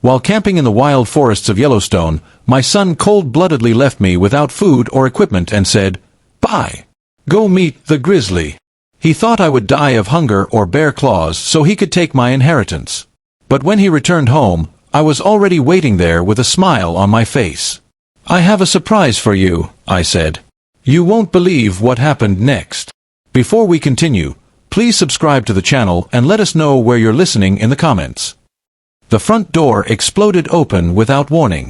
While camping in the wild forests of Yellowstone, my son cold-bloodedly left me without food or equipment and said, "Bye. Go meet the Grizzly." He thought I would die of hunger or bear claws so he could take my inheritance. But when he returned home, I was already waiting there with a smile on my face. "I have a surprise for you," I said. "You won't believe what happened next." Before we continue, please subscribe to the channel and let us know where you're listening in the comments. The front door exploded open without warning.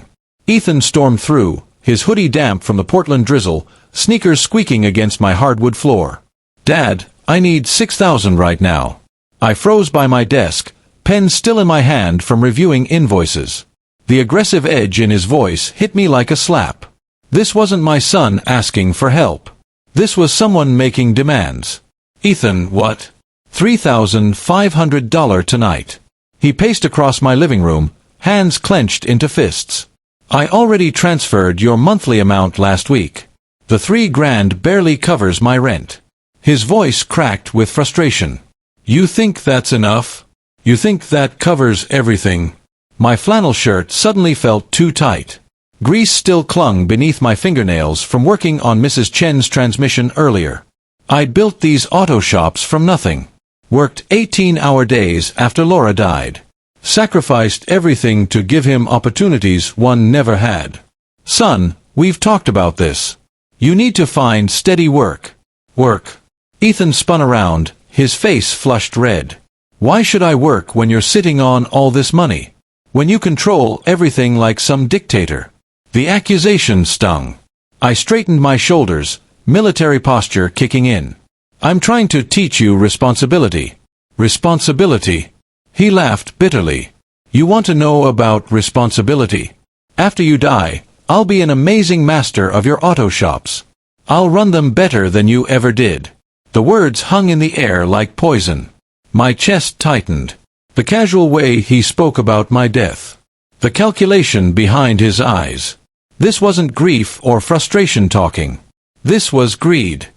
Ethan stormed through, his hoodie damp from the Portland drizzle, sneakers squeaking against my hardwood floor. "Dad, I need $6,000 right now." I froze by my desk, pen still in my hand from reviewing invoices. The aggressive edge in his voice hit me like a slap. This wasn't my son asking for help. This was someone making demands. "Ethan, what?" $3,500 tonight. He paced across my living room, hands clenched into fists. "I already transferred your monthly amount last week. The $3,000 barely covers my rent." His voice cracked with frustration. "You think that's enough? You think that covers everything?" My flannel shirt suddenly felt too tight. Grease still clung beneath my fingernails from working on Mrs. Chen's transmission earlier. I'd built these auto shops from nothing. Worked 18-hour days after Laura died. Sacrificed everything to give him opportunities one never had. "Son, we've talked about this. You need to find steady work." "Work?" Ethan spun around, his face flushed red. "Why should I work when you're sitting on all this money? When you control everything like some dictator?" The accusation stung. I straightened my shoulders, military posture kicking in. "I'm trying to teach you responsibility." "Responsibility?" He laughed bitterly. "You want to know about responsibility? After you die, I'll be an amazing master of your auto shops. I'll run them better than you ever did." The words hung in the air like poison. My chest tightened. The casual way he spoke about my death. The calculation behind his eyes. This wasn't grief or frustration talking. This was greed.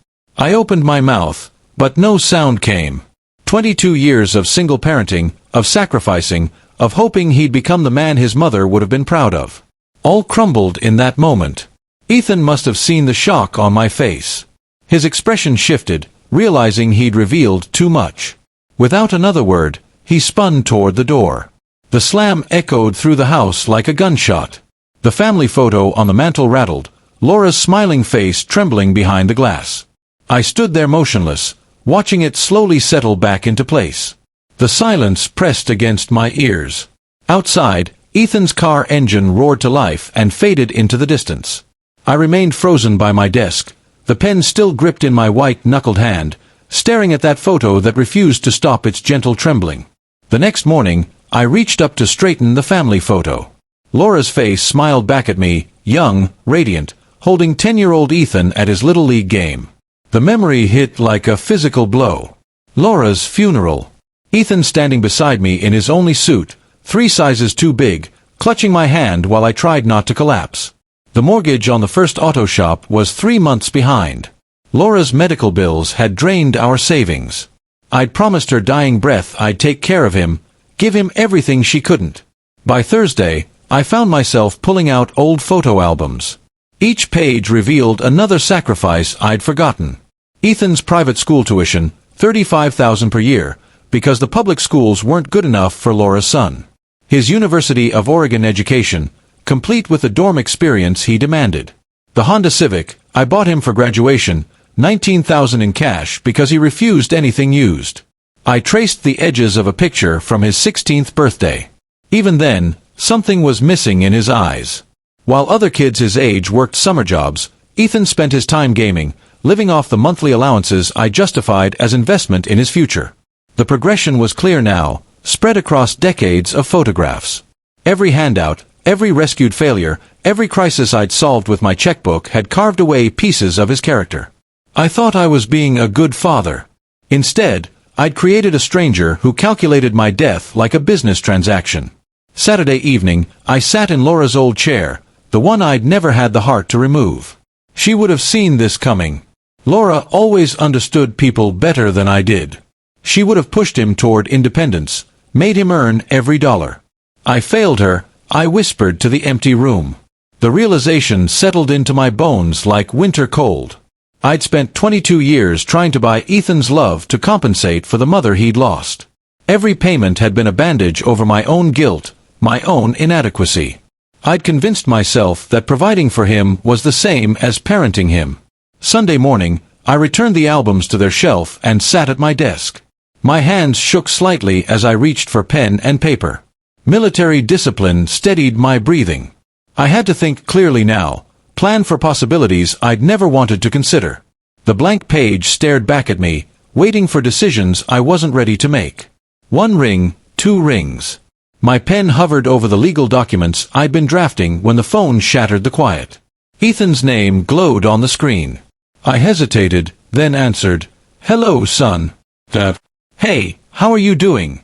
I opened my mouth, but no sound came. 22 years of single parenting, of sacrificing, of hoping he'd become the man his mother would have been proud of. All crumbled in that moment. Ethan must have seen the shock on my face. His expression shifted, realizing he'd revealed too much. Without another word, he spun toward the door. The slam echoed through the house like a gunshot. The family photo on the mantel rattled, Laura's smiling face trembling behind the glass. I stood there motionless, watching it slowly settle back into place. The silence pressed against my ears. Outside, Ethan's car engine roared to life and faded into the distance. I remained frozen by my desk, the pen still gripped in my white-knuckled hand, staring at that photo that refused to stop its gentle trembling. The next morning, I reached up to straighten the family photo. Laura's face smiled back at me, young, radiant, holding 10-year-old Ethan at his Little League game. The memory hit like a physical blow. Laura's funeral. Ethan standing beside me in his only suit, 3 sizes too big, clutching my hand while I tried not to collapse. The mortgage on the first auto shop was 3 months behind. Laura's medical bills had drained our savings. I'd promised her dying breath I'd take care of him, give him everything she couldn't. By Thursday, I found myself pulling out old photo albums. Each page revealed another sacrifice I'd forgotten. Ethan's private school tuition, $35,000 per year, because the public schools weren't good enough for Laura's son. His University of Oregon education, complete with the dorm experience he demanded. The Honda Civic, I bought him for graduation, $19,000 in cash because he refused anything used. I traced the edges of a picture from his 16th birthday. Even then, something was missing in his eyes. While other kids his age worked summer jobs, Ethan spent his time gaming, living off the monthly allowances I justified as investment in his future. The progression was clear now, spread across decades of photographs. Every handout, every rescued failure, every crisis I'd solved with my checkbook had carved away pieces of his character. I thought I was being a good father. Instead, I'd created a stranger who calculated my death like a business transaction. Saturday evening, I sat in Laura's old chair, the one I'd never had the heart to remove. She would have seen this coming. Laura always understood people better than I did. She would have pushed him toward independence, made him earn every dollar. I failed her, I whispered to the empty room. The realization settled into my bones like winter cold. I'd spent 22 years trying to buy Ethan's love to compensate for the mother he'd lost. Every payment had been a bandage over my own guilt, my own inadequacy. I'd convinced myself that providing for him was the same as parenting him. Sunday morning, I returned the albums to their shelf and sat at my desk. My hands shook slightly as I reached for pen and paper. Military discipline steadied my breathing. I had to think clearly now, plan for possibilities I'd never wanted to consider. The blank page stared back at me, waiting for decisions I wasn't ready to make. 1 ring, 2 rings. My pen hovered over the legal documents I'd been drafting when the phone shattered the quiet. Ethan's name glowed on the screen. I hesitated, then answered, "Hello, son." "Dad." "Hey, how are you doing?"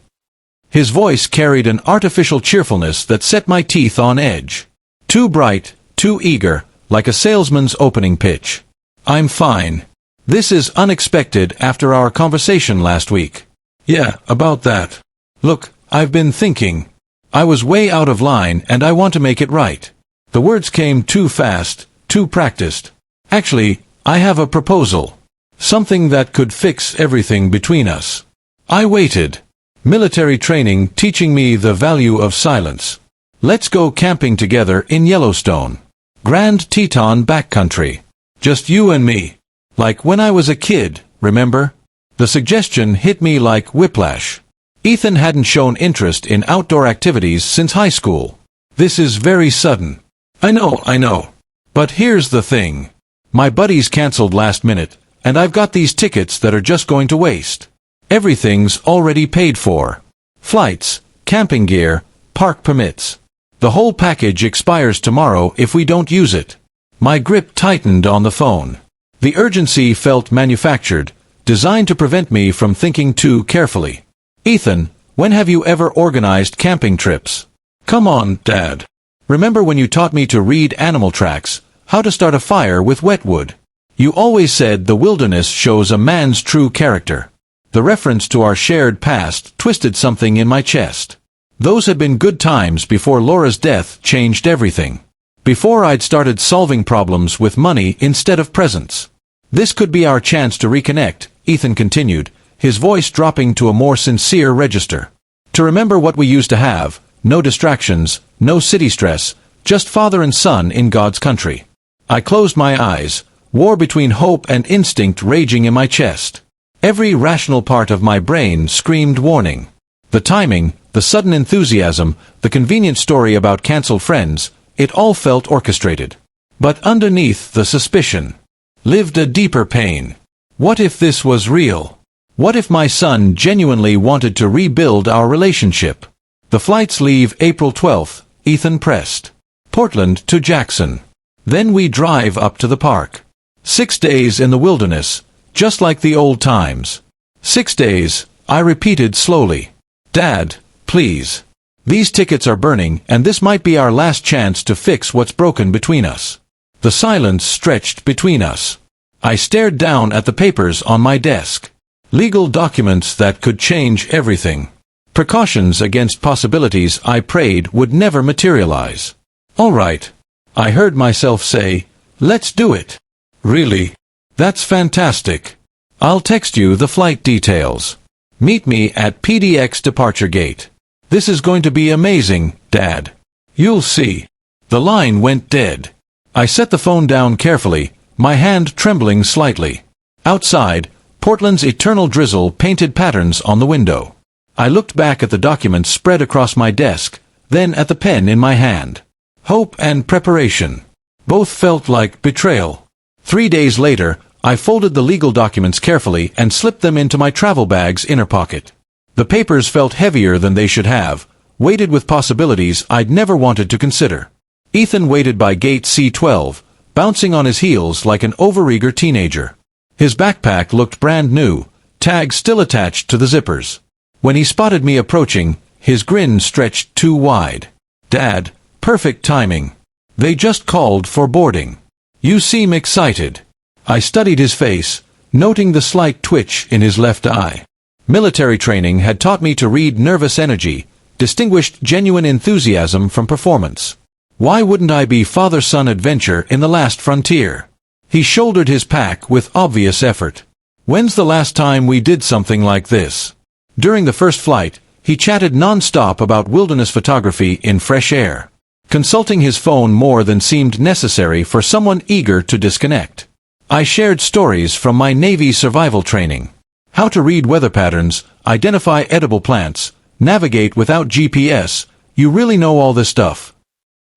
His voice carried an artificial cheerfulness that set my teeth on edge. Too bright, too eager, like a salesman's opening pitch. "I'm fine. This is unexpected after our conversation last week." "Yeah, about that. Look, I've been thinking. I was way out of line and I want to make it right." The words came too fast, too practiced. "Actually, I have a proposal. Something that could fix everything between us." I waited. Military training teaching me the value of silence. "Let's go camping together in Yellowstone. Grand Teton backcountry. Just you and me. Like when I was a kid, remember?" The suggestion hit me like whiplash. Ethan hadn't shown interest in outdoor activities since high school. This is very sudden. I know. But here's the thing. My buddies canceled last minute, and I've got these tickets that are just going to waste. Everything's already paid for. Flights, camping gear, park permits. The whole package expires tomorrow if we don't use it. My grip tightened on the phone. The urgency felt manufactured, designed to prevent me from thinking too carefully. "Ethan, when have you ever organized camping trips?" "Come on, Dad. Remember when you taught me to read animal tracks, how to start a fire with wet wood? You always said the wilderness shows a man's true character." The reference to our shared past twisted something in my chest. Those had been good times before Laura's death changed everything. Before I'd started solving problems with money instead of presents. "This could be our chance to reconnect," Ethan continued, his voice dropping to a more sincere register. "To remember what we used to have, no distractions, no city stress, just father and son in God's country." I closed my eyes, war between hope and instinct raging in my chest. Every rational part of my brain screamed warning. The timing, the sudden enthusiasm, the convenient story about cancelled friends, it all felt orchestrated. But underneath the suspicion lived a deeper pain. What if this was real? What if my son genuinely wanted to rebuild our relationship? "The flights leave April 12th, Ethan pressed. "Portland to Jackson. Then we drive up to the park. 6 days in the wilderness, just like the old times." 6 days, I repeated slowly. "Dad, please. These tickets are burning and this might be our last chance to fix what's broken between us." The silence stretched between us. I stared down at the papers on my desk. Legal documents that could change everything. Precautions against possibilities I prayed would never materialize. "All right," I heard myself say, "let's do it." "Really? That's fantastic. I'll text you the flight details. Meet me at PDX departure gate. This is going to be amazing, Dad. You'll see." The line went dead. I set the phone down carefully, my hand trembling slightly. Outside, Portland's eternal drizzle painted patterns on the window. I looked back at the documents spread across my desk, then at the pen in my hand. Hope and preparation. Both felt like betrayal. 3 days later, I folded the legal documents carefully and slipped them into my travel bag's inner pocket. The papers felt heavier than they should have, weighted with possibilities I'd never wanted to consider. Ethan waited by gate C12, bouncing on his heels like an overeager teenager. His backpack looked brand new, tags still attached to the zippers. When he spotted me approaching, his grin stretched too wide. "Dad, perfect timing. They just called for boarding. You seem excited." I studied his face, noting the slight twitch in his left eye. Military training had taught me to read nervous energy, distinguished genuine enthusiasm from performance. Why wouldn't I be father-son adventure in the last frontier? He shouldered his pack with obvious effort. When's the last time we did something like this? During the first flight, he chatted non-stop about wilderness photography in fresh air, consulting his phone more than seemed necessary for someone eager to disconnect. I shared stories from my Navy survival training. How to read weather patterns, identify edible plants, navigate without GPS. You really know all this stuff?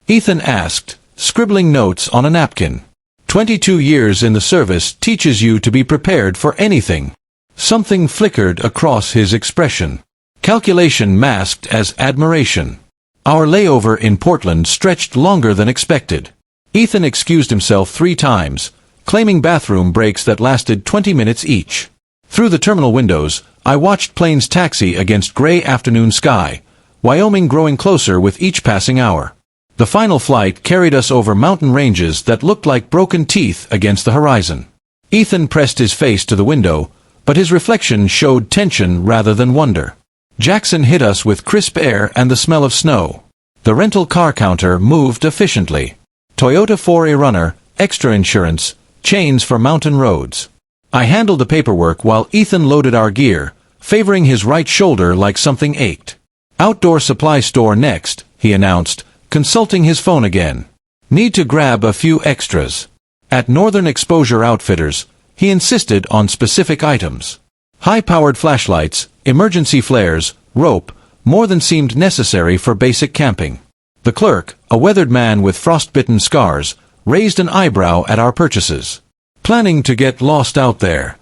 Ethan asked, scribbling notes on a napkin. 22 years in the service teaches you to be prepared for anything. Something flickered across his expression. Calculation masked as admiration. Our layover in Portland stretched longer than expected. Ethan excused himself 3 times, claiming bathroom breaks that lasted 20 minutes each. Through the terminal windows, I watched planes taxi against gray afternoon sky, Wyoming growing closer with each passing hour. The final flight carried us over mountain ranges that looked like broken teeth against the horizon. Ethan pressed his face to the window, but his reflection showed tension rather than wonder. Jackson hit us with crisp air and the smell of snow. The rental car counter moved efficiently. Toyota 4A runner, extra insurance, chains for mountain roads. I handled the paperwork while Ethan loaded our gear, favoring his right shoulder like something ached. Outdoor supply store next, he announced, consulting his phone again. Need to grab a few extras. At Northern Exposure Outfitters, he insisted on specific items. High-powered flashlights, emergency flares, rope, more than seemed necessary for basic camping. The clerk, a weathered man with frostbitten scars, raised an eyebrow at our purchases. Planning to get lost out there?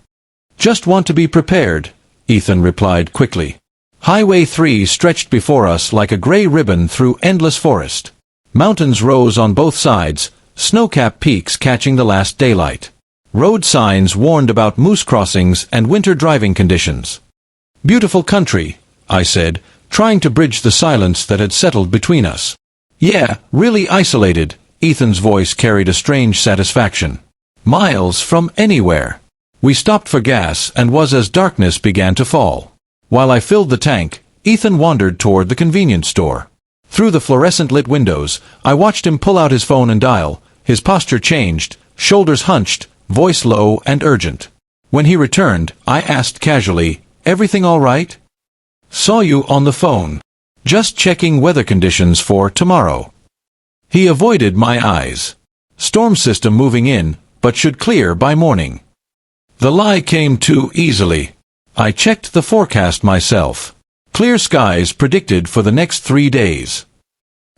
Just want to be prepared, Ethan replied quickly. Highway 3 stretched before us like a gray ribbon through endless forest. Mountains rose on both sides, snow-capped peaks catching the last daylight. Road signs warned about moose crossings and winter driving conditions. Beautiful country, I said, trying to bridge the silence that had settled between us. Yeah, really isolated, Ethan's voice carried a strange satisfaction. Miles from anywhere. We stopped for gas and was as darkness began to fall. While I filled the tank, Ethan wandered toward the convenience store. Through the fluorescent-lit windows, I watched him pull out his phone and dial. His posture changed, shoulders hunched, voice low and urgent. When he returned, I asked casually, "Everything all right?" "Saw you on the phone. Just checking weather conditions for tomorrow." He avoided my eyes. Storm system moving in, but should clear by morning. The lie came too easily. I checked the forecast myself. Clear skies predicted for the next 3 days.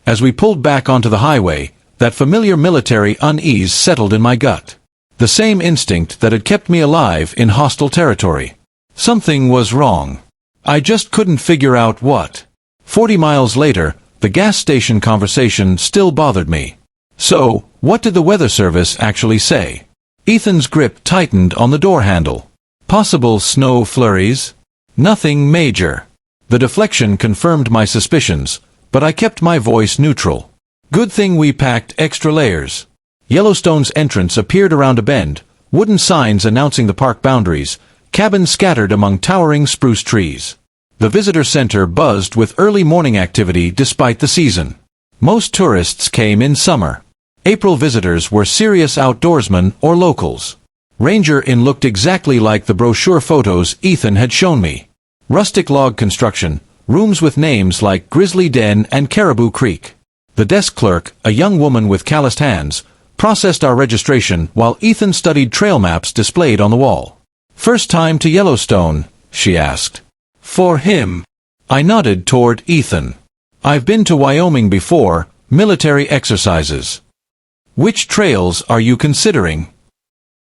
As we pulled back onto the highway, that familiar military unease settled in my gut. The same instinct that had kept me alive in hostile territory. Something was wrong. I just couldn't figure out what. 40 miles later, the gas station conversation still bothered me. So, what did the weather service actually say? Ethan's grip tightened on the door handle. Possible snow flurries? Nothing major. The deflection confirmed my suspicions, but I kept my voice neutral. Good thing we packed extra layers. Yellowstone's entrance appeared around a bend, wooden signs announcing the park boundaries, cabins scattered among towering spruce trees. The visitor center buzzed with early morning activity despite the season. Most tourists came in summer. April visitors were serious outdoorsmen or locals. Ranger Inn looked exactly like the brochure photos Ethan had shown me. Rustic log construction, rooms with names like Grizzly Den and Caribou Creek. The desk clerk, a young woman with calloused hands, processed our registration while Ethan studied trail maps displayed on the wall. "First time to Yellowstone?" she asked. "For him." I nodded toward Ethan. "I've been to Wyoming before, military exercises." "Which trails are you considering?"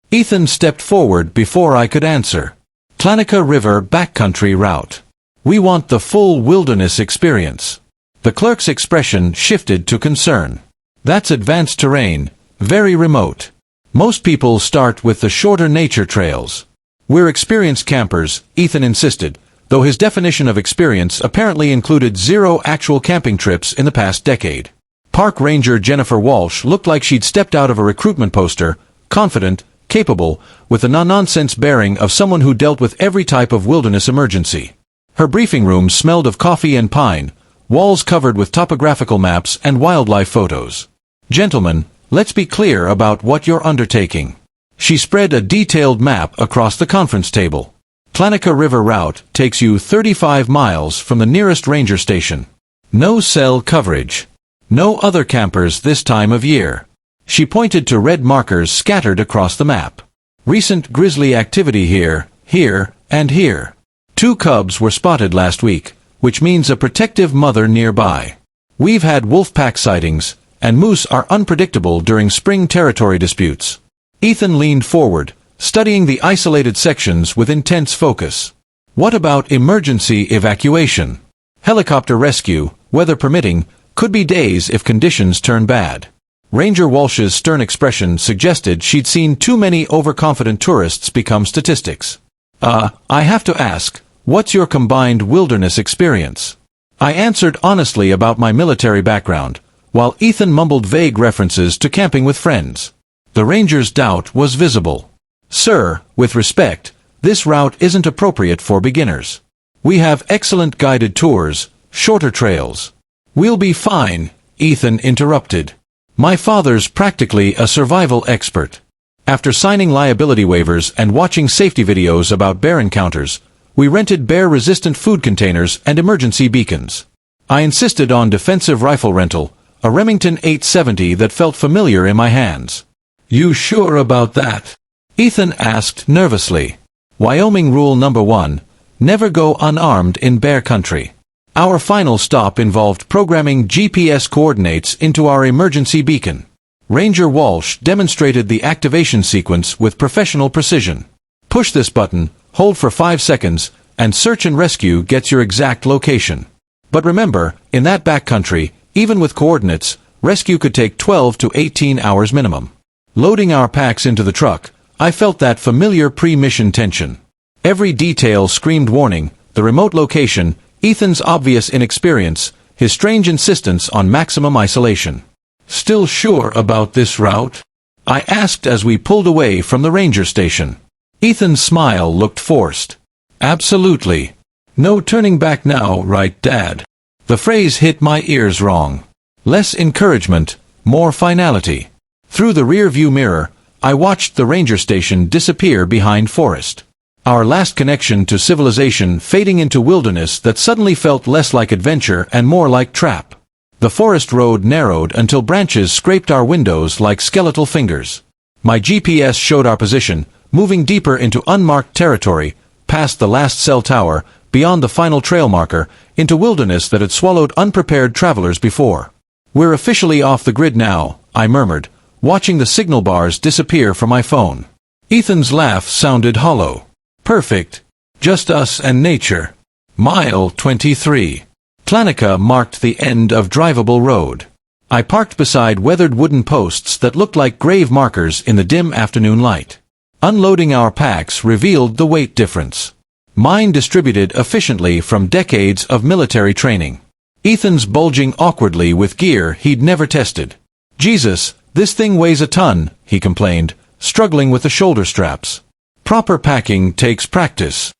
Ethan stepped forward before I could answer. Tlanica River backcountry route. We want the full wilderness experience. The clerk's expression shifted to concern. That's advanced terrain, very remote. Most people start with the shorter nature trails. We're experienced campers, Ethan insisted, though his definition of experience apparently included 0 actual camping trips in the past decade. Park Ranger Jennifer Walsh looked like she'd stepped out of a recruitment poster, confident, capable, with the no-nonsense bearing of someone who dealt with every type of wilderness emergency. Her briefing room smelled of coffee and pine, walls covered with topographical maps and wildlife photos. "Gentlemen, let's be clear about what you're undertaking." She spread a detailed map across the conference table. "Tlanica River route takes you 35 miles from the nearest ranger station. No cell coverage. No other campers this time of year." She pointed to red markers scattered across the map. "Recent grizzly activity here, here, and here. 2 cubs were spotted last week, which means a protective mother nearby. We've had wolf pack sightings, and moose are unpredictable during spring territory disputes." Ethan leaned forward, studying the isolated sections with intense focus. "What about emergency evacuation? Helicopter rescue, weather permitting, could be days if conditions turn bad." Ranger Walsh's stern expression suggested she'd seen too many overconfident tourists become statistics. I have to ask, what's your combined wilderness experience?" I answered honestly about my military background, while Ethan mumbled vague references to camping with friends. The ranger's doubt was visible. "Sir, with respect, this route isn't appropriate for beginners. We have excellent guided tours, shorter trails." "We'll be fine," Ethan interrupted. "My father's practically a survival expert." After signing liability waivers and watching safety videos about bear encounters, we rented bear-resistant food containers and emergency beacons. I insisted on defensive rifle rental, a Remington 870 that felt familiar in my hands. "You sure about that?" Ethan asked nervously. "Wyoming rule number 1, never go unarmed in bear country." Our final stop involved programming GPS coordinates into our emergency beacon. Ranger Walsh demonstrated the activation sequence with professional precision. "Push this button, hold for 5 seconds, and search and rescue gets your exact location." But remember, in that backcountry, even with coordinates, rescue could take 12 to 18 hours minimum. Loading our packs into the truck, I felt that familiar pre-mission tension. Every detail screamed warning: the remote location, Ethan's obvious inexperience, his strange insistence on maximum isolation. "Still sure about this route?" I asked as we pulled away from the ranger station. Ethan's smile looked forced. "Absolutely. No turning back now, right, Dad?" The phrase hit my ears wrong. Less encouragement, more finality. Through the rear-view mirror, I watched the ranger station disappear behind forest. Our last connection to civilization fading into wilderness that suddenly felt less like adventure and more like trap. The forest road narrowed until branches scraped our windows like skeletal fingers. My GPS showed our position, moving deeper into unmarked territory, past the last cell tower, beyond the final trail marker, into wilderness that had swallowed unprepared travelers before. "We're officially off the grid now," I murmured, watching the signal bars disappear from my phone. Ethan's laugh sounded hollow. "Perfect. Just us and nature." Mile 23. Tlanica marked the end of drivable road. I parked beside weathered wooden posts that looked like grave markers in the dim afternoon light. Unloading our packs revealed the weight difference. Mine distributed efficiently from decades of military training. Ethan's bulging awkwardly with gear he'd never tested. "Jesus, this thing weighs a ton," he complained, struggling with the shoulder straps. "Proper packing takes practice."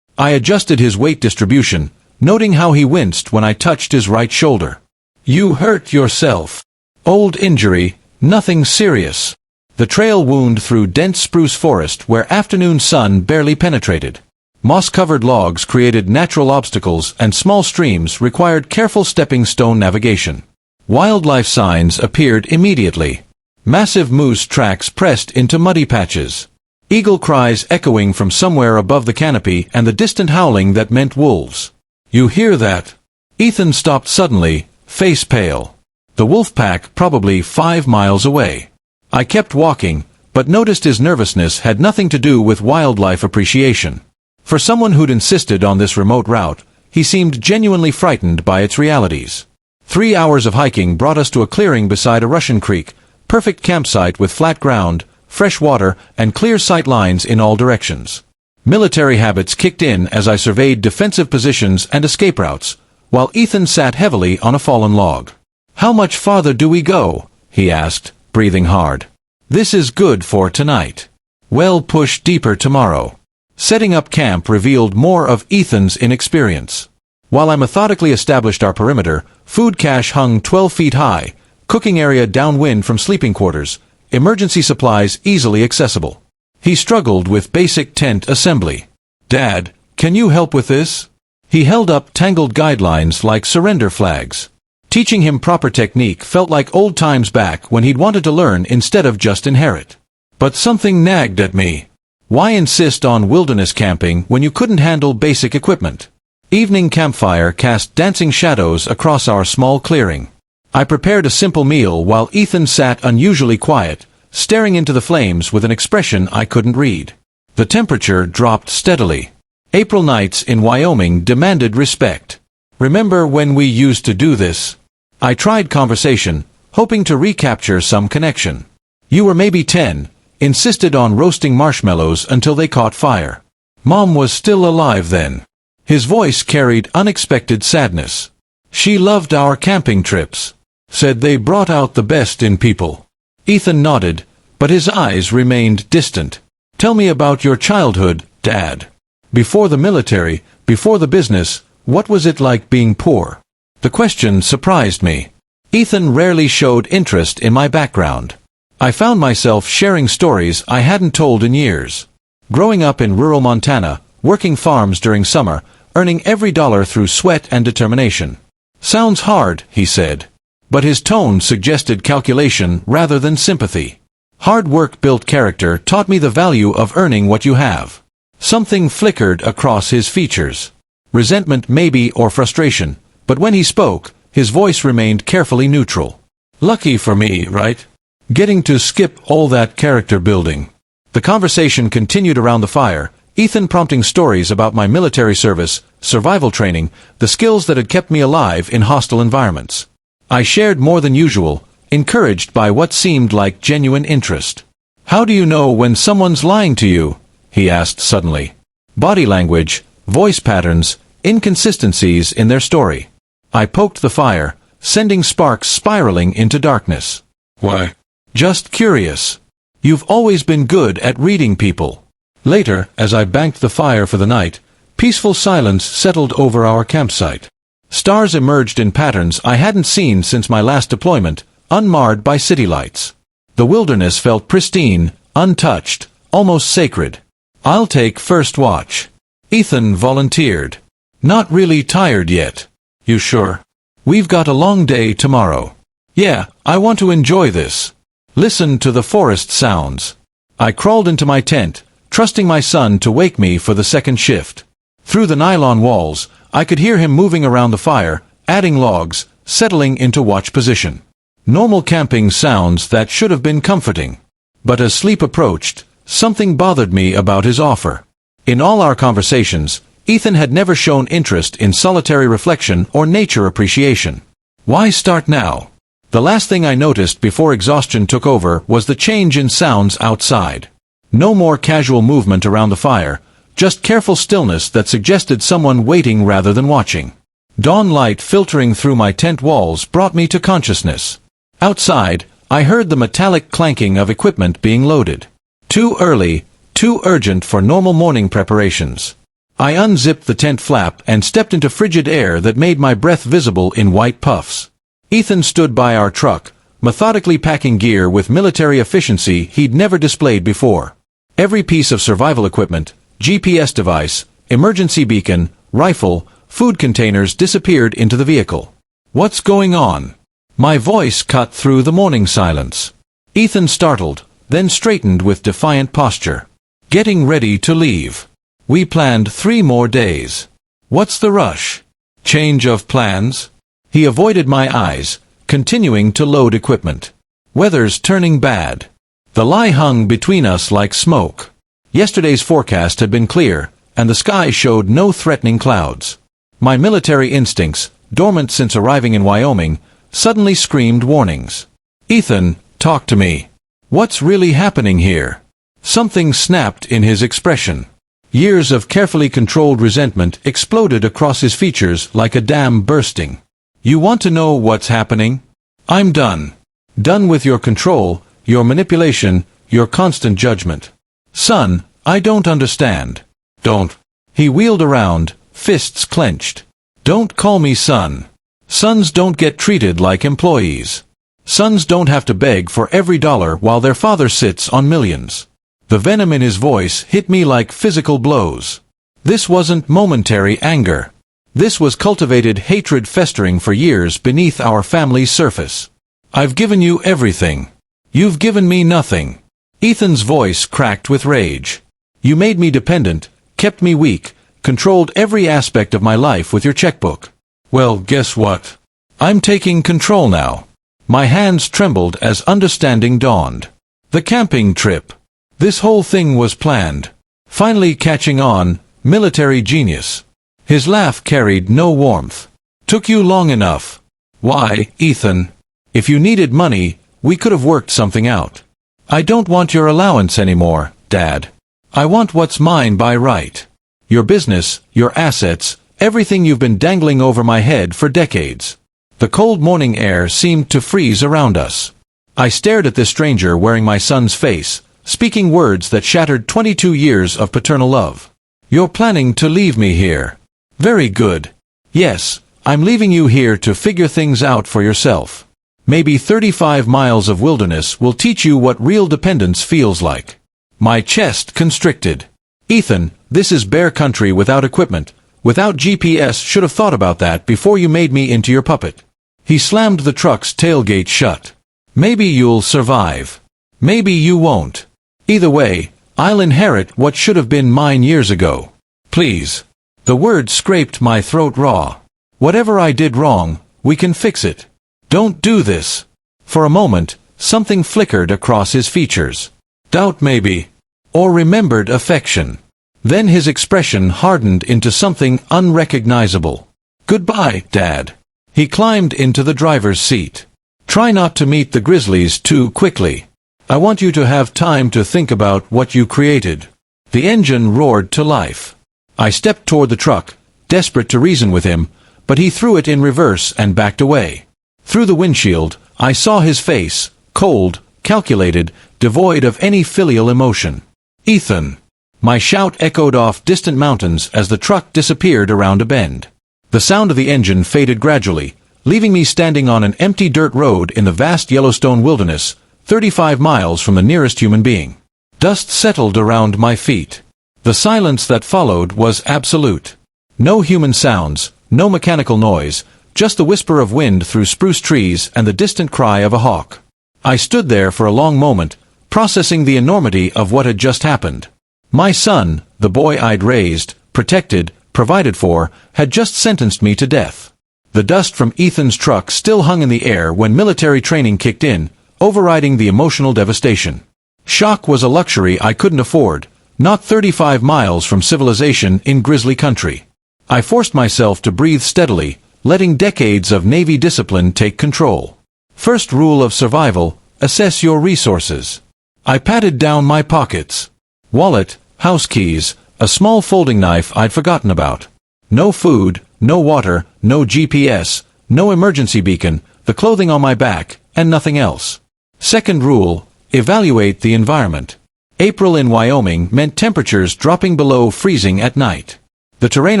I adjusted his weight distribution, noting how he winced when I touched his right shoulder. "You hurt yourself." "Old injury, nothing serious." The trail wound through dense spruce forest where afternoon sun barely penetrated. Moss-covered logs created natural obstacles and small streams required careful stepping stone navigation. Wildlife signs appeared immediately. Massive moose tracks pressed into muddy patches. Eagle cries echoing from somewhere above the canopy and the distant howling that meant wolves. "You hear that?" Ethan stopped suddenly, face pale. The wolf pack probably 5 miles away. I kept walking, but noticed his nervousness had nothing to do with wildlife appreciation. For someone who'd insisted on this remote route, he seemed genuinely frightened by its realities. 3 hours of hiking brought us to a clearing beside a Russian creek, perfect campsite with flat ground, fresh water, and clear sight lines in all directions. Military habits kicked in as I surveyed defensive positions and escape routes, while Ethan sat heavily on a fallen log. "How much farther do we go?" he asked, breathing hard. "This is good for tonight. We'll push deeper tomorrow." Setting up camp revealed more of Ethan's inexperience. While I methodically established our perimeter, food cache hung 12 feet high, cooking area downwind from sleeping quarters, emergency supplies easily accessible. He struggled with basic tent assembly. "Dad, can you help with this?" He held up tangled guidelines like surrender flags. Teaching him proper technique felt like old times back when he'd wanted to learn instead of just inherit. But something nagged at me. Why insist on wilderness camping when you couldn't handle basic equipment? Evening campfire cast dancing shadows across our small clearing. I prepared a simple meal while Ethan sat unusually quiet, staring into the flames with an expression I couldn't read. The temperature dropped steadily. April nights in Wyoming demanded respect. "Remember when we used to do this?" I tried conversation, hoping to recapture some connection. "You were maybe 10, insisted on roasting marshmallows until they caught fire. Mom was still alive then." His voice carried unexpected sadness. "She loved our camping trips. Said they brought out the best in people." Ethan nodded, but his eyes remained distant. "Tell me about your childhood, Dad. Before the military, before the business, what was it like being poor?" The question surprised me. Ethan rarely showed interest in my background. I found myself sharing stories I hadn't told in years. Growing up in rural Montana, working farms during summer, earning every dollar through sweat and determination. "Sounds hard," he said. But his tone suggested calculation rather than sympathy. "Hard work built character taught me the value of earning what you have." Something flickered across his features. Resentment maybe or frustration, but when he spoke, his voice remained carefully neutral. "Lucky for me, right? Getting to skip all that character building." The conversation continued around the fire, Ethan prompting stories about my military service, survival training, the skills that had kept me alive in hostile environments. I shared more than usual, encouraged by what seemed like genuine interest. "How do you know when someone's lying to you?" he asked suddenly. Body language, voice patterns, inconsistencies in their story. I poked the fire, sending sparks spiraling into darkness. "Why?" "Just curious. You've always been good at reading people." Later, as I banked the fire for the night, peaceful silence settled over our campsite. Stars emerged in patterns I hadn't seen since my last deployment, unmarred by city lights. The wilderness felt pristine, untouched, almost sacred. "I'll take first watch." Ethan volunteered. "Not really tired yet." "You sure? We've got a long day tomorrow." "Yeah, I want to enjoy this." Listen to the forest sounds. I crawled into my tent, trusting my son to wake me for the second shift. Through the nylon walls, I could hear him moving around the fire, adding logs, settling into watch position. Normal camping sounds that should have been comforting. But as sleep approached, something bothered me about his offer. In all our conversations, Ethan had never shown interest in solitary reflection or nature appreciation. Why start now? The last thing I noticed before exhaustion took over was the change in sounds outside. No more casual movement around the fire, just careful stillness that suggested someone waiting rather than watching. Dawn light filtering through my tent walls brought me to consciousness. Outside, I heard the metallic clanking of equipment being loaded. Too early, too urgent for normal morning preparations. I unzipped the tent flap and stepped into frigid air that made my breath visible in white puffs. Ethan stood by our truck, methodically packing gear with military efficiency he'd never displayed before. Every piece of survival equipment, GPS device, emergency beacon, rifle, food containers disappeared into the vehicle. "What's going on?" My voice cut through the morning silence. Ethan startled, then straightened with defiant posture. "Getting ready to leave. We planned 3 more days. What's the rush? Change of plans?" He avoided my eyes, continuing to load equipment. "Weather's turning bad." The lie hung between us like smoke. Yesterday's forecast had been clear, and the sky showed no threatening clouds. My military instincts, dormant since arriving in Wyoming, suddenly screamed warnings. "Ethan, talk to me. What's really happening here?" Something snapped in his expression. Years of carefully controlled resentment exploded across his features like a dam bursting. "You want to know what's happening? I'm done. Done with your control, your manipulation, your constant judgment. Son, I don't understand." "Don't." He wheeled around, fists clenched. Don't call me son. Sons don't get treated like employees. Sons don't have to beg for every dollar while their father sits on millions. The venom in his voice hit me like physical blows. This wasn't momentary anger. This was cultivated hatred festering for years beneath our family's surface. I've given you everything. You've given me nothing. Ethan's voice cracked with rage. You made me dependent, kept me weak, controlled every aspect of my life with your checkbook. Well, guess what? I'm taking control now. My hands trembled as understanding dawned. The camping trip. This whole thing was planned. Finally catching on, military genius. His laugh carried no warmth. Took you long enough. Why, Ethan? If you needed money, we could have worked something out. I don't want your allowance anymore, Dad. I want what's mine by right. Your business, your assets, everything you've been dangling over my head for decades. The cold morning air seemed to freeze around us. I stared at this stranger wearing my son's face, speaking words that shattered 22 years of paternal love. You're planning to leave me here. Very good. Yes, I'm leaving you here to figure things out for yourself. Maybe 35 miles of wilderness will teach you what real dependence feels like. My chest constricted. Ethan, this is bear country without equipment. Without GPS, should have thought about that before you made me into your puppet. He slammed the truck's tailgate shut. Maybe you'll survive. Maybe you won't. Either way, I'll inherit what should have been mine years ago. Please. The word scraped my throat raw. Whatever I did wrong, we can fix it. Don't do this. For a moment, something flickered across his features. Doubt maybe. Or remembered affection. Then his expression hardened into something unrecognizable. Goodbye, Dad. He climbed into the driver's seat. Try not to meet the Grizzlies too quickly. I want you to have time to think about what you created. The engine roared to life. I stepped toward the truck, desperate to reason with him, but he threw it in reverse and backed away. Through the windshield, I saw his face, cold, calculated, devoid of any filial emotion. Ethan! My shout echoed off distant mountains as the truck disappeared around a bend. The sound of the engine faded gradually, leaving me standing on an empty dirt road in the vast Yellowstone wilderness, 35 miles from the nearest human being. Dust settled around my feet. The silence that followed was absolute. No human sounds, no mechanical noise, just the whisper of wind through spruce trees and the distant cry of a hawk. I stood there for a long moment, processing the enormity of what had just happened. My son, the boy I'd raised, protected, provided for, had just sentenced me to death. The dust from Ethan's truck still hung in the air when military training kicked in, overriding the emotional devastation. Shock was a luxury I couldn't afford, not 35 miles from civilization in Grizzly country. I forced myself to breathe steadily, letting decades of Navy discipline take control. First rule of survival, assess your resources. I patted down my pockets. Wallet, house keys, a small folding knife I'd forgotten about. No food, no water, no GPS, no emergency beacon, the clothing on my back, and nothing else. Second rule, evaluate the environment. April in Wyoming meant temperatures dropping below freezing at night. The terrain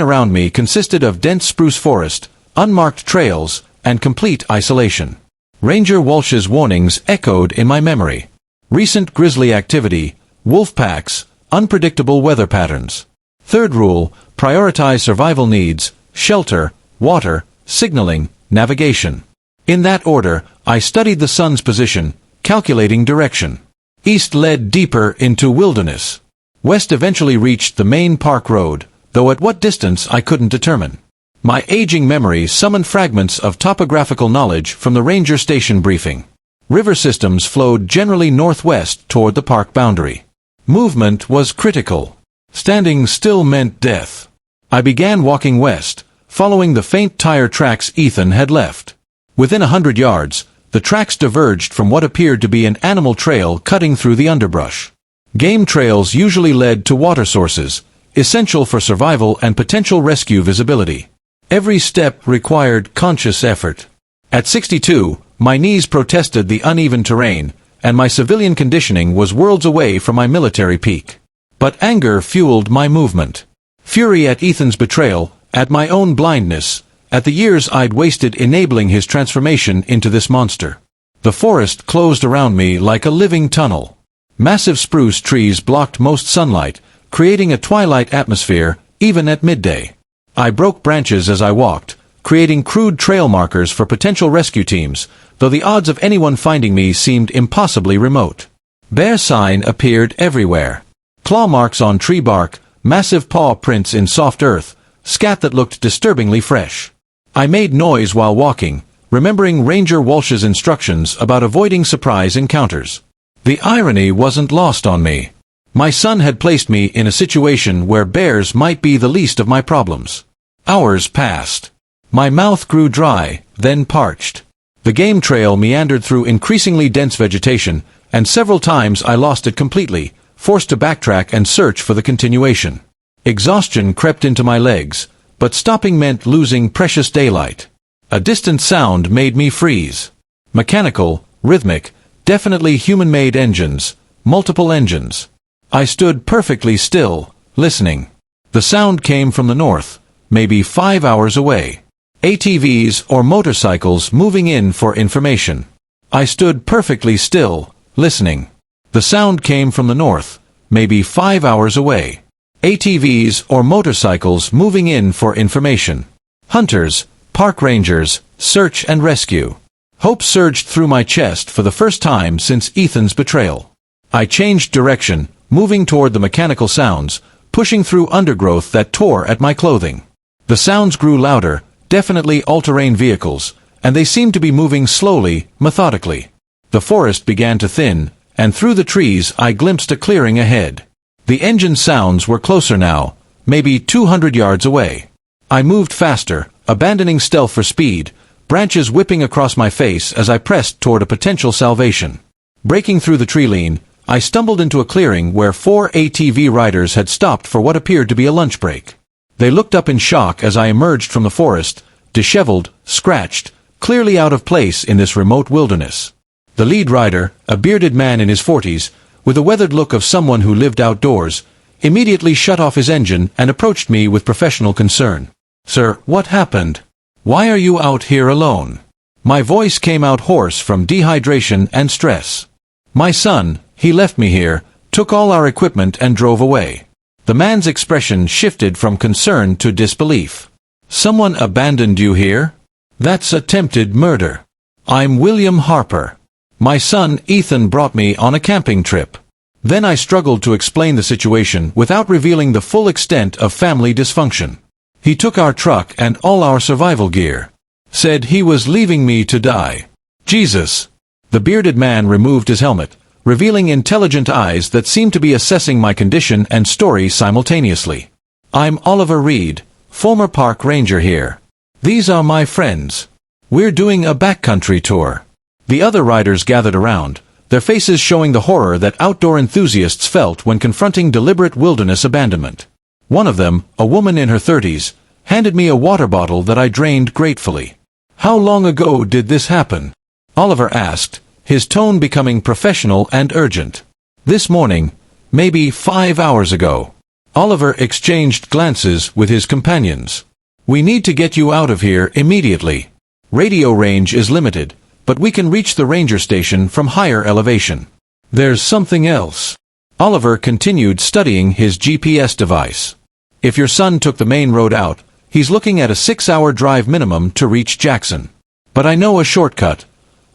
around me consisted of dense spruce forest, unmarked trails, and complete isolation. Ranger Walsh's warnings echoed in my memory. Recent grizzly activity, wolf packs, unpredictable weather patterns. Third rule, prioritize survival needs, shelter, water, signaling, navigation. In that order, I studied the sun's position, calculating direction. East led deeper into wilderness. West eventually reached the main park road, though at what distance I couldn't determine. My aging memory summoned fragments of topographical knowledge from the ranger station briefing. River systems flowed generally northwest toward the park boundary. Movement was critical. Standing still meant death. I began walking west, following the faint tire tracks Ethan had left. Within 100 yards, the tracks diverged from what appeared to be an animal trail cutting through the underbrush. Game trails usually led to water sources, essential for survival and potential rescue visibility. Every step required conscious effort. At 62, my knees protested the uneven terrain, and my civilian conditioning was worlds away from my military peak. But anger fueled my movement. Fury at Ethan's betrayal, at my own blindness, at the years I'd wasted enabling his transformation into this monster. The forest closed around me like a living tunnel. Massive spruce trees blocked most sunlight, creating a twilight atmosphere, even at midday. I broke branches as I walked, creating crude trail markers for potential rescue teams, though the odds of anyone finding me seemed impossibly remote. Bear sign appeared everywhere. Claw marks on tree bark, massive paw prints in soft earth, scat that looked disturbingly fresh. I made noise while walking, remembering Ranger Walsh's instructions about avoiding surprise encounters. The irony wasn't lost on me. My son had placed me in a situation where bears might be the least of my problems. Hours passed. My mouth grew dry, then parched. The game trail meandered through increasingly dense vegetation, and several times I lost it completely, forced to backtrack and search for the continuation. Exhaustion crept into my legs, but stopping meant losing precious daylight. A distant sound made me freeze. Mechanical, rhythmic, definitely human-made engines, multiple engines. I stood perfectly still, listening. The sound came from the north, maybe 5 hours away. ATVs or motorcycles moving in for information. I stood perfectly still, listening. The sound came from the north, maybe 5 hours away. ATVs or motorcycles moving in for information. Hunters, park rangers, search and rescue. Hope surged through my chest for the first time since Ethan's betrayal. I changed direction, moving toward the mechanical sounds, pushing through undergrowth that tore at my clothing. The sounds grew louder, definitely all-terrain vehicles, and they seemed to be moving slowly, methodically. The forest began to thin, and through the trees I glimpsed a clearing ahead. The engine sounds were closer now, maybe 200 yards away. I moved faster, abandoning stealth for speed, branches whipping across my face as I pressed toward a potential salvation. Breaking through the tree line, I stumbled into a clearing where 4 ATV riders had stopped for what appeared to be a lunch break. They looked up in shock as I emerged from the forest, disheveled, scratched, clearly out of place in this remote wilderness. The lead rider, a bearded man in his 40s, with a weathered look of someone who lived outdoors, immediately shut off his engine and approached me with professional concern. "Sir, what happened? Why are you out here alone?" My voice came out hoarse from dehydration and stress. "My son, he left me here, took all our equipment and drove away." The man's expression shifted from concern to disbelief. "Someone abandoned you here? That's attempted murder. I'm William Harper. My son Ethan brought me on a camping trip." Then I struggled to explain the situation without revealing the full extent of family dysfunction. "He took our truck and all our survival gear. Said he was leaving me to die." "Jesus." The bearded man removed his helmet, revealing intelligent eyes that seemed to be assessing my condition and story simultaneously. "I'm Oliver Reed, former park ranger here. These are my friends. We're doing a backcountry tour." The other riders gathered around, their faces showing the horror that outdoor enthusiasts felt when confronting deliberate wilderness abandonment. One of them, a woman in her 30s, handed me a water bottle that I drained gratefully. "How long ago did this happen?" Oliver asked, his tone becoming professional and urgent. "This morning, maybe 5 hours ago." Oliver exchanged glances with his companions. "We need to get you out of here immediately. Radio range is limited, but we can reach the ranger station from higher elevation." "There's something else." Oliver continued studying his GPS device. "If your son took the main road out, he's looking at a 6-hour drive minimum to reach Jackson. But I know a shortcut.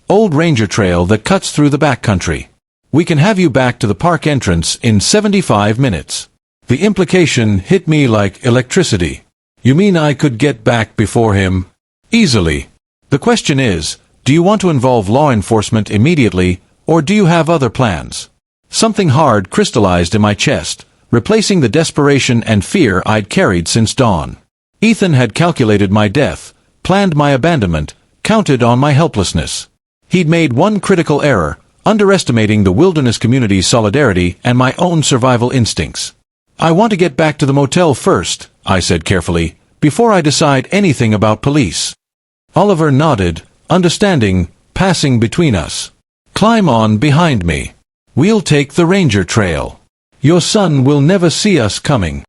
Old ranger trail that cuts through the backcountry. We can have you back to the park entrance in 75 minutes. The implication hit me like electricity. "You mean I could get back before him?" "Easily. The question is, do you want to involve law enforcement immediately, or do you have other plans?" Something hard crystallized in my chest, replacing the desperation and fear I'd carried since dawn. Ethan had calculated my death, planned my abandonment, counted on my helplessness. He'd made one critical error, underestimating the wilderness community's solidarity and my own survival instincts. "I want to get back to the motel first," I said carefully, "before I decide anything about police." Oliver nodded, understanding, passing between us. "Climb on behind me. We'll take the ranger trail. Your son will never see us coming."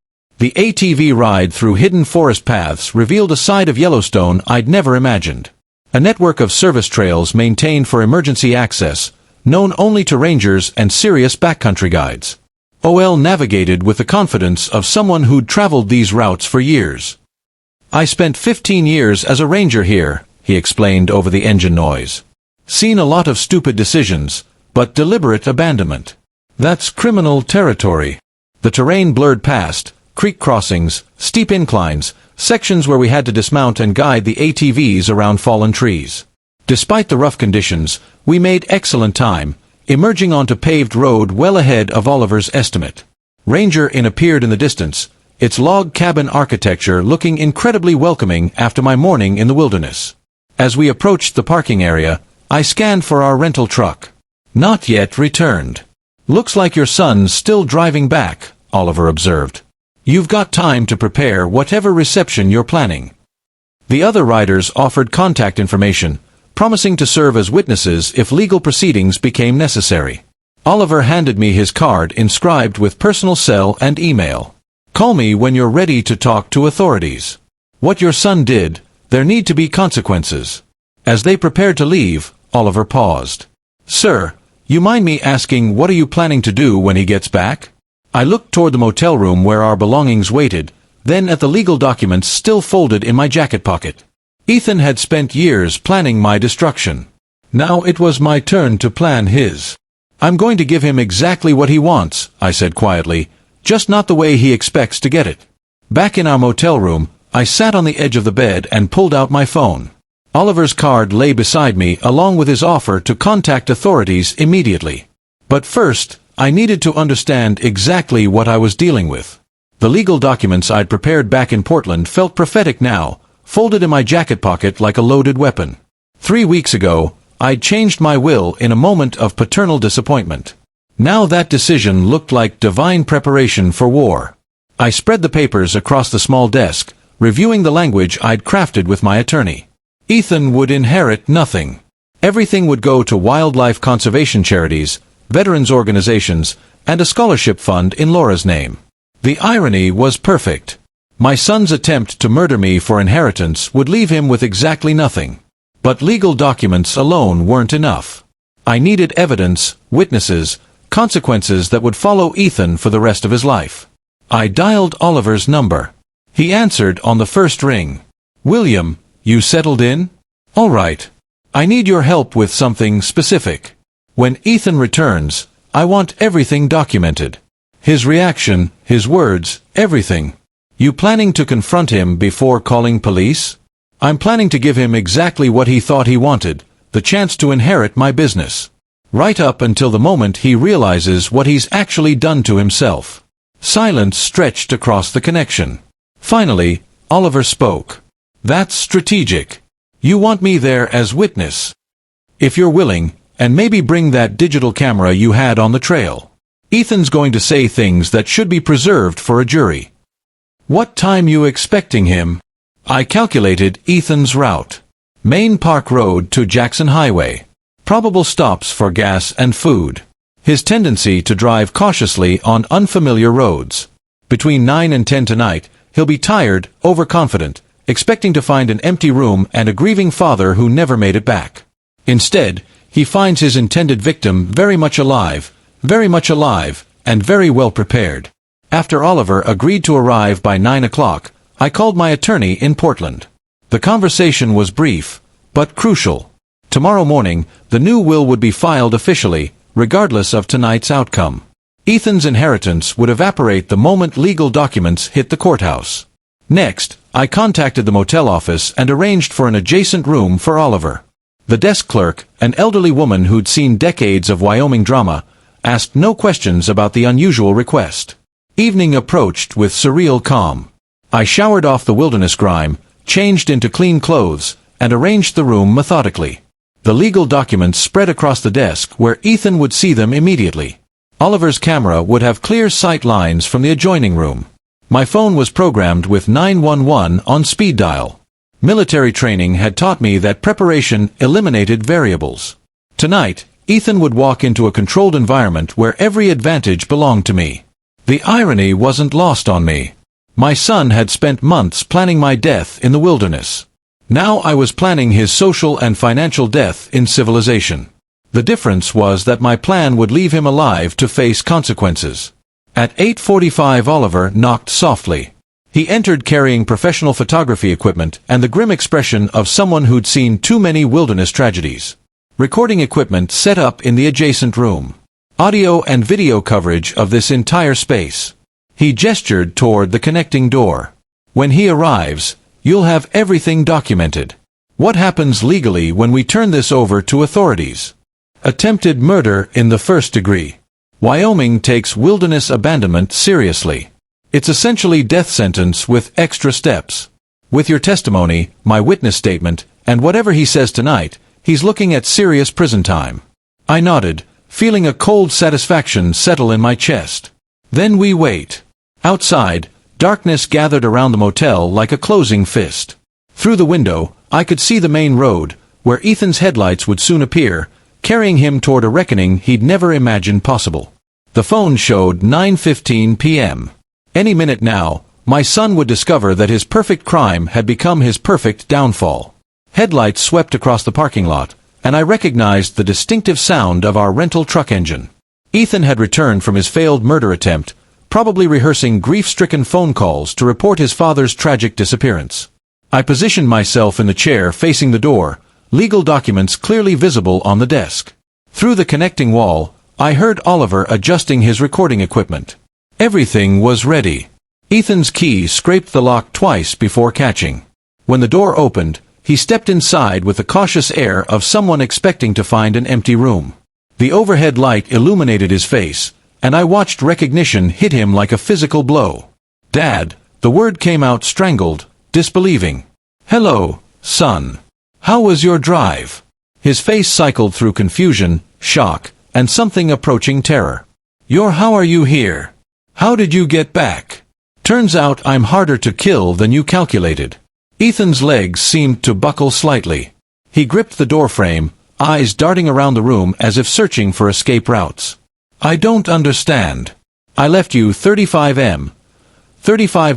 The ATV ride through hidden forest paths revealed a side of Yellowstone I'd never imagined. A network of service trails maintained for emergency access, known only to rangers and serious backcountry guides. OL navigated with the confidence of someone who'd traveled these routes for years. "I spent 15 years as a ranger here," he explained over the engine noise. "Seen a lot of stupid decisions, but deliberate abandonment. That's criminal territory." The terrain blurred past, creek crossings, steep inclines, sections where we had to dismount and guide the ATVs around fallen trees. Despite the rough conditions, we made excellent time, emerging onto paved road well ahead of Oliver's estimate. Ranger Inn appeared in the distance, its log cabin architecture looking incredibly welcoming after my morning in the wilderness. As we approached the parking area, I scanned for our rental truck. "Not yet returned. Looks like your son's still driving back," Oliver observed. "You've got time to prepare whatever reception you're planning." The other riders offered contact information, promising to serve as witnesses if legal proceedings became necessary. Oliver handed me his card inscribed with personal cell and email. "Call me when you're ready to talk to authorities. What your son did, there need to be consequences." As they prepared to leave, Oliver paused. "Sir, you mind me asking what are you planning to do when he gets back?" I looked toward the motel room where our belongings waited, then at the legal documents still folded in my jacket pocket. Ethan had spent years planning my destruction. Now it was my turn to plan his. "I'm going to give him exactly what he wants," I said quietly, "just not the way he expects to get it." Back in our motel room, I sat on the edge of the bed and pulled out my phone. Oliver's card lay beside me along with his offer to contact authorities immediately. But first, I needed to understand exactly what I was dealing with. The legal documents I'd prepared back in Portland felt prophetic now, folded in my jacket pocket like a loaded weapon. 3 weeks ago, I'd changed my will in a moment of paternal disappointment. Now that decision looked like divine preparation for war. I spread the papers across the small desk, reviewing the language I'd crafted with my attorney. Ethan would inherit nothing. Everything would go to wildlife conservation charities, veterans organizations, and a scholarship fund in Laura's name. The irony was perfect. My son's attempt to murder me for inheritance would leave him with exactly nothing. But legal documents alone weren't enough. I needed evidence, witnesses, consequences that would follow Ethan for the rest of his life. I dialed Oliver's number. He answered on the first ring. "William, you settled in? All right. I need your help with something specific. When Ethan returns, I want everything documented. His reaction, his words, everything. You planning to confront him before calling police?" "I'm planning to give him exactly what he thought he wanted, the chance to inherit my business. Right up until the moment he realizes what he's actually done to himself." Silence stretched across the connection. Finally, Oliver spoke. "That's strategic. You want me there as witness. If you're willing, and maybe bring that digital camera you had on the trail. Ethan's going to say things that should be preserved for a jury." "What time you expecting him?" I calculated Ethan's route. Main Park Road to Jackson Highway. Probable stops for gas and food. His tendency to drive cautiously on unfamiliar roads. Between 9 and 10 tonight, he'll be tired, overconfident, expecting to find an empty room and a grieving father who never made it back. Instead, he finds his intended victim very much alive, and very well prepared. After Oliver agreed to arrive by 9 o'clock, I called my attorney in Portland. The conversation was brief, but crucial. Tomorrow morning, the new will would be filed officially, regardless of tonight's outcome. Ethan's inheritance would evaporate the moment legal documents hit the courthouse. Next, I contacted the motel office and arranged for an adjacent room for Oliver. The desk clerk, an elderly woman who'd seen decades of Wyoming drama, asked no questions about the unusual request. Evening approached with surreal calm. I showered off the wilderness grime, changed into clean clothes, and arranged the room methodically. The legal documents spread across the desk where Ethan would see them immediately. Oliver's camera would have clear sight lines from the adjoining room. My phone was programmed with 911 on speed dial. Military training had taught me that preparation eliminated variables. Tonight, Ethan would walk into a controlled environment where every advantage belonged to me. The irony wasn't lost on me. My son had spent months planning my death in the wilderness. Now I was planning his social and financial death in civilization. The difference was that my plan would leave him alive to face consequences. At 8:45 Oliver knocked softly. He entered carrying professional photography equipment and the grim expression of someone who'd seen too many wilderness tragedies. Recording equipment set up in the adjacent room. Audio and video coverage of this entire space. He gestured toward the connecting door. When he arrives, you'll have everything documented. What happens legally when we turn this over to authorities? Attempted murder in the first degree. Wyoming takes wilderness abandonment seriously. It's essentially death sentence with extra steps. With your testimony, my witness statement, and whatever he says tonight, he's looking at serious prison time. I nodded, feeling a cold satisfaction settle in my chest. Then we wait. Outside, darkness gathered around the motel like a closing fist. Through the window, I could see the main road, where Ethan's headlights would soon appear, carrying him toward a reckoning he'd never imagined possible. The phone showed 9:15 p.m. Any minute now, my son would discover that his perfect crime had become his perfect downfall. Headlights swept across the parking lot, and I recognized the distinctive sound of our rental truck engine. Ethan had returned from his failed murder attempt, probably rehearsing grief-stricken phone calls to report his father's tragic disappearance. I positioned myself in the chair facing the door, legal documents clearly visible on the desk. Through the connecting wall, I heard Oliver adjusting his recording equipment. Everything was ready. Ethan's key scraped the lock twice before catching. When the door opened, he stepped inside with the cautious air of someone expecting to find an empty room. The overhead light illuminated his face, and I watched recognition hit him like a physical blow. "Dad," the word came out strangled, disbelieving. "Hello, son. How was your drive?" His face cycled through confusion, shock, and something approaching terror. How are you here? How did you get back? Turns out I'm harder to kill than you calculated." Ethan's legs seemed to buckle slightly. He gripped the doorframe, eyes darting around the room as if searching for escape routes. "I don't understand. I left you 35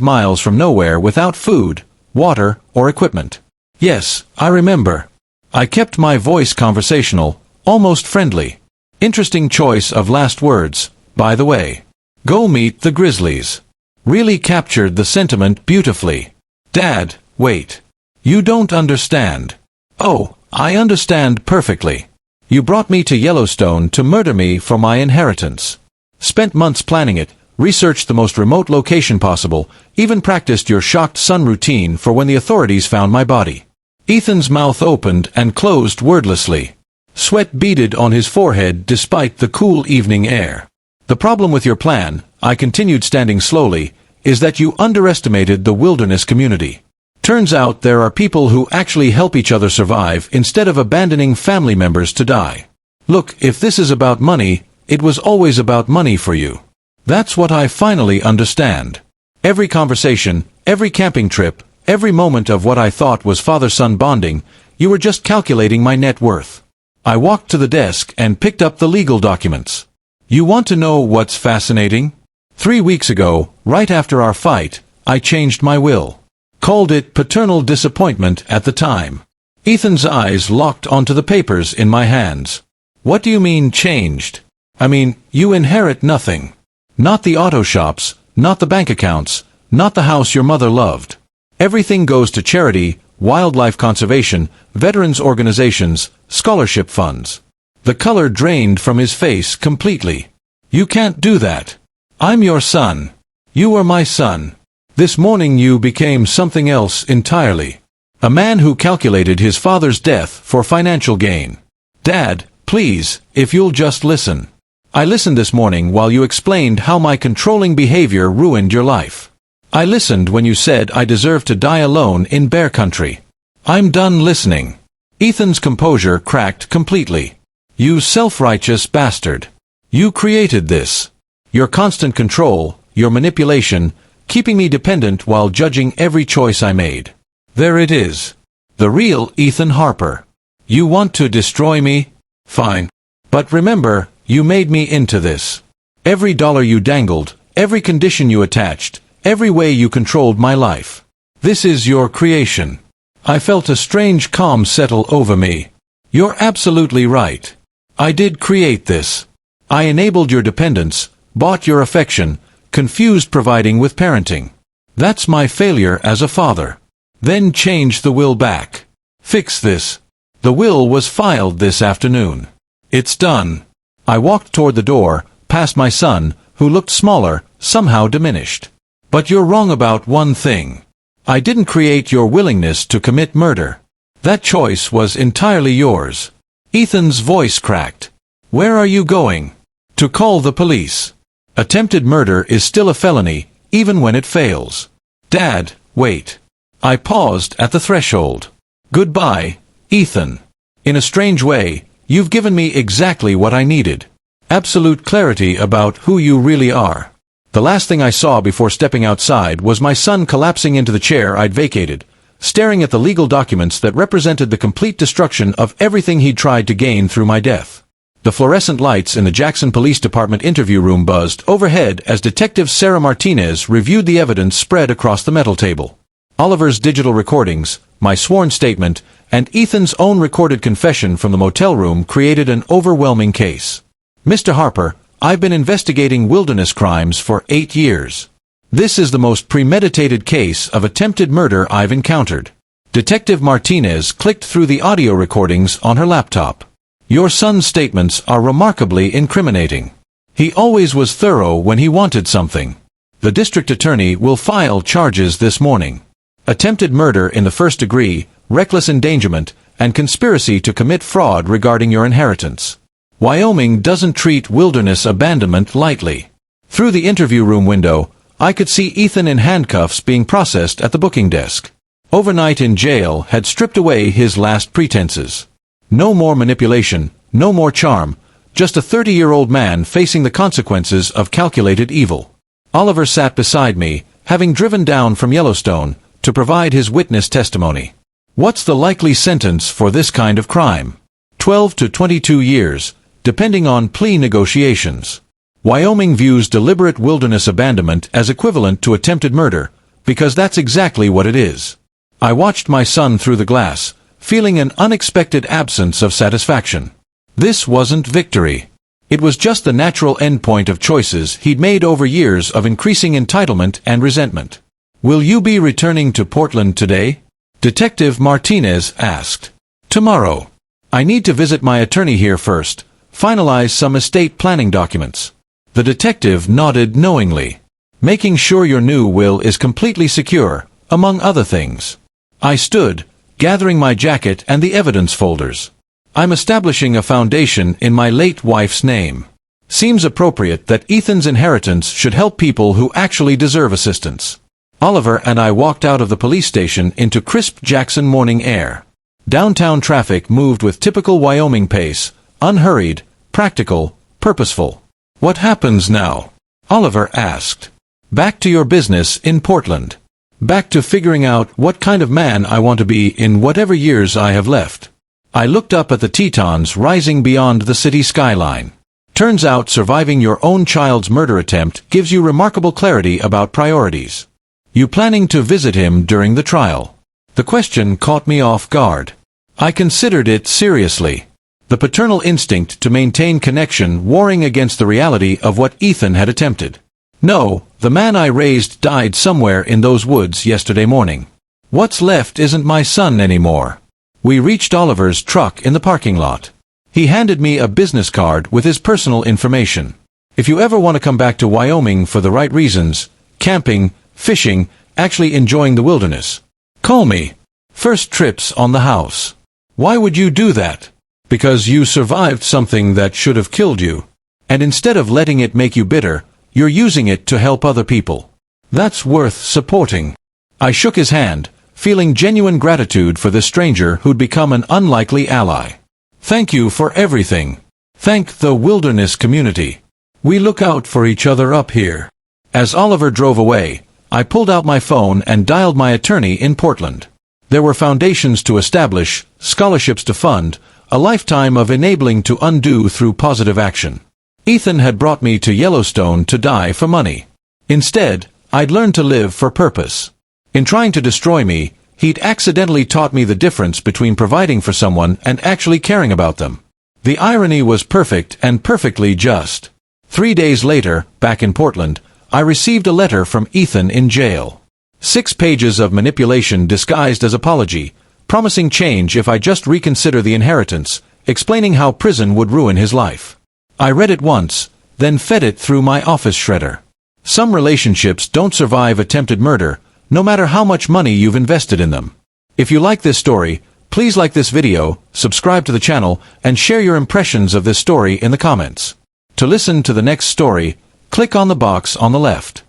miles from nowhere without food, water, or equipment." "Yes, I remember." I kept my voice conversational, almost friendly. Interesting choice of last words, by the way. "Go meet the Grizzlies." Really captured the sentiment beautifully. "Dad, wait. You don't understand." "Oh, I understand perfectly. You brought me to Yellowstone to murder me for my inheritance. Spent months planning it, researched the most remote location possible, even practiced your shocked son routine for when the authorities found my body." Ethan's mouth opened and closed wordlessly. Sweat beaded on his forehead despite the cool evening air. "The problem with your plan," I continued standing slowly, "is that you underestimated the wilderness community. Turns out there are people who actually help each other survive instead of abandoning family members to die. Look, if this is about money, it was always about money for you. That's what I finally understand. Every conversation, every camping trip, every moment of what I thought was father-son bonding, you were just calculating my net worth." I walked to the desk and picked up the legal documents. "You want to know what's fascinating? 3 weeks ago, right after our fight, I changed my will. Called it paternal disappointment at the time." Ethan's eyes locked onto the papers in my hands. "What do you mean changed?" "I mean, you inherit nothing. Not the auto shops, not the bank accounts, not the house your mother loved. Everything goes to charity, wildlife conservation, veterans organizations, scholarship funds." The color drained from his face completely. "You can't do that. I'm your son. You were my son. This morning you became something else entirely. A man who calculated his father's death for financial gain. Dad, please, if you'll just listen. I listened this morning while you explained how my controlling behavior ruined your life. I listened when you said I deserved to die alone in bear country. I'm done listening." Ethan's composure cracked completely. "You self-righteous bastard. You created this. Your constant control, your manipulation, keeping me dependent while judging every choice I made. There it is. The real Ethan Harper. You want to destroy me? Fine. But remember, you made me into this. Every dollar you dangled, every condition you attached, every way you controlled my life. This is your creation. I felt a strange calm settle over me. You're absolutely right. I did create this. I enabled your dependence, bought your affection, confused providing with parenting. That's my failure as a father. Then change the will back. Fix this. The will was filed this afternoon. It's done. I walked toward the door, past my son, who looked smaller, somehow diminished. But you're wrong about one thing. I didn't create your willingness to commit murder. That choice was entirely yours. Ethan's voice cracked. Where are you going? To call the police. Attempted murder is still a felony, even when it fails. Dad, wait. I paused at the threshold. Goodbye, Ethan. In a strange way, you've given me exactly what I needed. Absolute clarity about who you really are. The last thing I saw before stepping outside was my son collapsing into the chair I'd vacated, staring at the legal documents that represented the complete destruction of everything he'd tried to gain through my death. The fluorescent lights in the Jackson Police Department interview room buzzed overhead as Detective Sarah Martinez reviewed the evidence spread across the metal table. Oliver's digital recordings, my sworn statement, and Ethan's own recorded confession from the motel room created an overwhelming case. Mr. Harper, I've been investigating wilderness crimes for 8 years. This is the most premeditated case of attempted murder I've encountered. Detective Martinez clicked through the audio recordings on her laptop. Your son's statements are remarkably incriminating. He always was thorough when he wanted something. The district attorney will file charges this morning. Attempted murder in the first degree, reckless endangerment, and conspiracy to commit fraud regarding your inheritance. Wyoming doesn't treat wilderness abandonment lightly. Through the interview room window, I could see Ethan in handcuffs being processed at the booking desk. Overnight in jail had stripped away his last pretenses. No more manipulation, no more charm, just a 30-year-old man facing the consequences of calculated evil. Oliver sat beside me, having driven down from Yellowstone, to provide his witness testimony. What's the likely sentence for this kind of crime? 12 to 22 years, depending on plea negotiations. Wyoming views deliberate wilderness abandonment as equivalent to attempted murder, because that's exactly what it is. I watched my son through the glass, feeling an unexpected absence of satisfaction. This wasn't victory. It was just the natural endpoint of choices he'd made over years of increasing entitlement and resentment. Will you be returning to Portland today? Detective Martinez asked. Tomorrow. I need to visit my attorney here first, finalize some estate planning documents. The detective nodded knowingly. Making sure your new will is completely secure, among other things. I stood, gathering my jacket and the evidence folders. I'm establishing a foundation in my late wife's name. Seems appropriate that Ethan's inheritance should help people who actually deserve assistance. Oliver and I walked out of the police station into crisp Jackson morning air. Downtown traffic moved with typical Wyoming pace, unhurried, practical, purposeful. What happens now? Oliver asked. Back to your business in Portland. Back to figuring out what kind of man I want to be in whatever years I have left. I looked up at the Tetons rising beyond the city skyline. Turns out surviving your own child's murder attempt gives you remarkable clarity about priorities. You planning to visit him during the trial? The question caught me off guard. I considered it seriously. The paternal instinct to maintain connection warring against the reality of what Ethan had attempted. No, the man I raised died somewhere in those woods yesterday morning. What's left isn't my son anymore. We reached Oliver's truck in the parking lot. He handed me a business card with his personal information. If you ever want to come back to Wyoming for the right reasons, camping, fishing, actually enjoying the wilderness, call me. First trips on the house. Why would you do that? Because you survived something that should have killed you. And instead of letting it make you bitter, you're using it to help other people. That's worth supporting. I shook his hand, feeling genuine gratitude for this stranger who'd become an unlikely ally. Thank you for everything. Thank the wilderness community. We look out for each other up here. As Oliver drove away, I pulled out my phone and dialed my attorney in Portland. There were foundations to establish, scholarships to fund, a lifetime of enabling to undo through positive action. Ethan had brought me to Yellowstone to die for money. Instead, I'd learned to live for purpose. In trying to destroy me, he'd accidentally taught me the difference between providing for someone and actually caring about them. The irony was perfect and perfectly just. 3 days later, back in Portland, I received a letter from Ethan in jail. 6 pages of manipulation disguised as apology, promising change if I just reconsider the inheritance, explaining how prison would ruin his life. I read it once, then fed it through my office shredder. Some relationships don't survive attempted murder, no matter how much money you've invested in them. If you like this story, please like this video, subscribe to the channel, and share your impressions of this story in the comments. To listen to the next story, click on the box on the left.